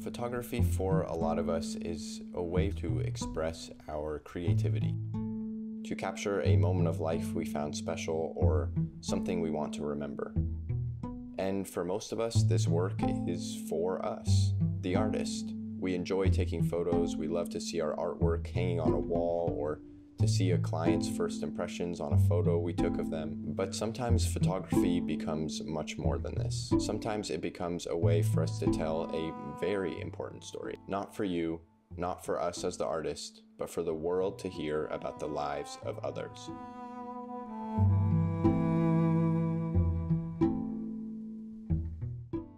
Photography for a lot of us is a way to express our creativity, to capture a moment of life we found special or something we want to remember. And for most of us, this work is for us, the artist. We enjoy taking photos, we love to see our artwork hanging on a wall or to see a client's first impressions on a photo we took of them. But sometimes photography becomes much more than this. Sometimes it becomes a way for us to tell a very important story. Not for you, not for us as the artist, but for the world to hear about the lives of others.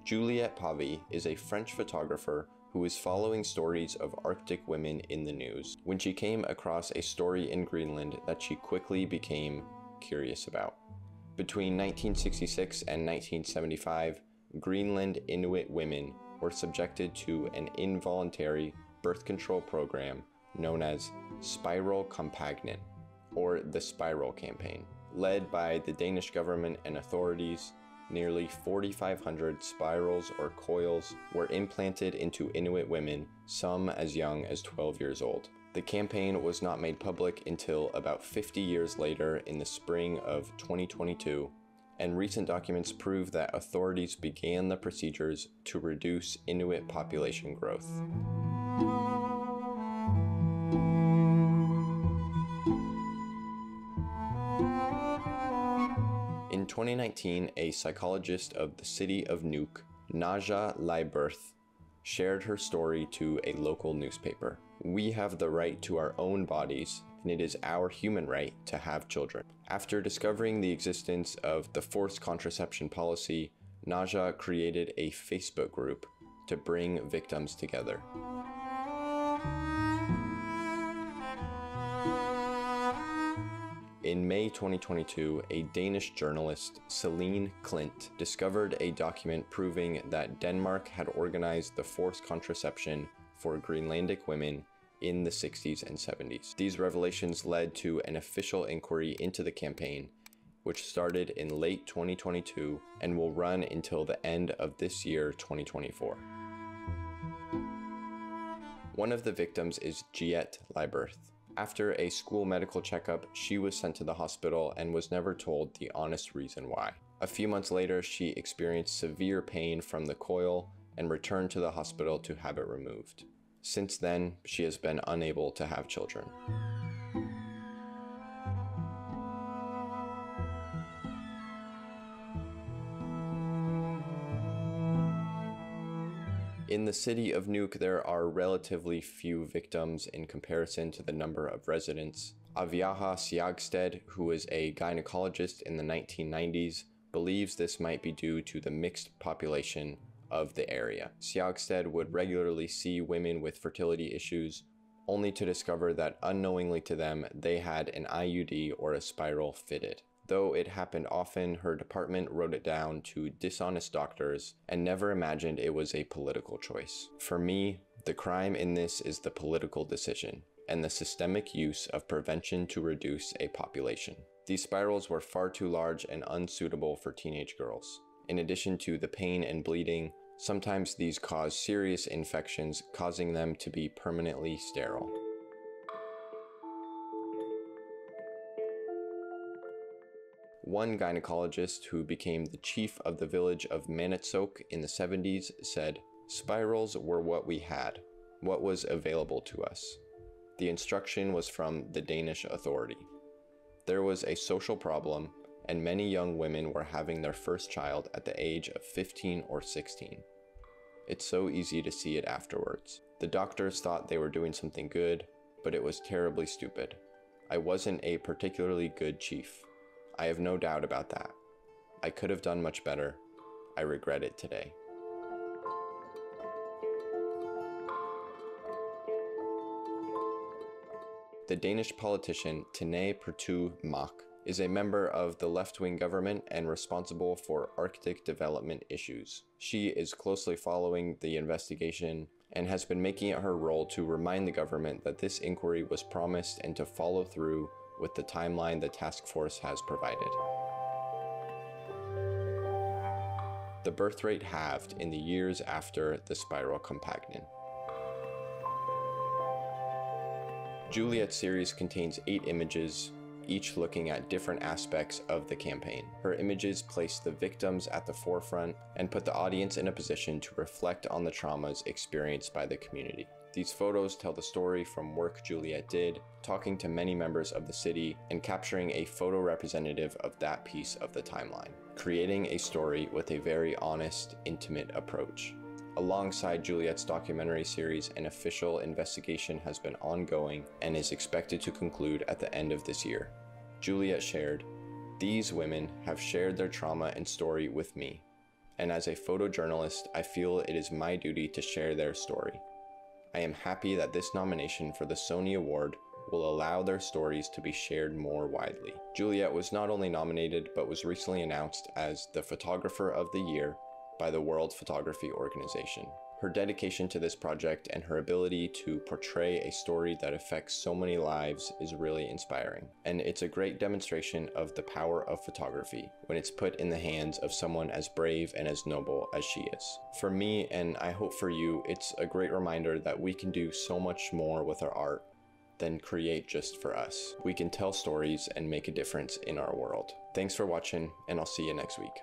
Juliette Pavy is a French photographer who is following stories of Arctic women in the news when she came across a story in Greenland that she quickly became curious about. Between 1966 and 1975, Greenland Inuit women were subjected to an involuntary birth control program known as Spiral Compagnon, or the Spiral Campaign. Led by the Danish government and authorities, nearly 4,500 spirals or coils were implanted into Inuit women, some as young as 12 years old. The campaign was not made public until about 50 years later in the spring of 2022, and recent documents prove that authorities began the procedures to reduce Inuit population growth. In 2019, a psychologist of the city of Nuuk, Naja Leiberth, shared her story to a local newspaper. We have the right to our own bodies, and it is our human right to have children. After discovering the existence of the forced contraception policy, Naja created a Facebook group to bring victims together. In May 2022, a Danish journalist, Celine Klint, discovered a document proving that Denmark had organized the forced contraception for Greenlandic women in the 60s and 70s. These revelations led to an official inquiry into the campaign, which started in late 2022 and will run until the end of this year, 2024. One of the victims is Juliette Pavy. After a school medical checkup, she was sent to the hospital and was never told the honest reason why. A few months later, she experienced severe pain from the coil and returned to the hospital to have it removed. Since then, she has been unable to have children. In the city of Nuuk, there are relatively few victims in comparison to the number of residents. Aviaha Siagsted, who is a gynecologist in the 1990s, believes this might be due to the mixed population of the area. Siagsted would regularly see women with fertility issues, only to discover that unknowingly to them, they had an IUD or a spiral fitted. Though it happened often, her department wrote it down to dishonest doctors and never imagined it was a political choice. For me, the crime in this is the political decision and the systemic use of prevention to reduce a population. These spirals were far too large and unsuitable for teenage girls. In addition to the pain and bleeding, sometimes these cause serious infections, causing them to be permanently sterile. One gynecologist who became the chief of the village of Manitsoq in the 70s said, "Spirals were what we had, what was available to us." The instruction was from the Danish authority. There was a social problem, and many young women were having their first child at the age of 15 or 16. It's so easy to see it afterwards. The doctors thought they were doing something good, but it was terribly stupid. I wasn't a particularly good chief. I have no doubt about that. I could have done much better. I regret it today. The Danish politician Tine Pertu Mach is a member of the left-wing government and responsible for Arctic development issues. She is closely following the investigation and has been making it her role to remind the government that this inquiry was promised and to follow through with the timeline the task force has provided. The birth rate halved in the years after the spiral compagnon. Juliette's series contains 8 images, each looking at different aspects of the campaign. Her images place the victims at the forefront and put the audience in a position to reflect on the traumas experienced by the community. These photos tell the story from work Juliette did, talking to many members of the city and capturing a photo representative of that piece of the timeline, creating a story with a very honest, intimate approach. Alongside Juliette's documentary series, an official investigation has been ongoing and is expected to conclude at the end of this year. Juliette shared, "These women have shared their trauma and story with me, and as a photojournalist, I feel it is my duty to share their story. I am happy that this nomination for the Sony Award will allow their stories to be shared more widely." Juliette was not only nominated, but was recently announced as the Photographer of the Year by the World Photography Organization. Her dedication to this project and her ability to portray a story that affects so many lives is really inspiring. And it's a great demonstration of the power of photography when it's put in the hands of someone as brave and as noble as she is. For me, and I hope for you, it's a great reminder that we can do so much more with our art than create just for us. We can tell stories and make a difference in our world. Thanks for watching, and I'll see you next week.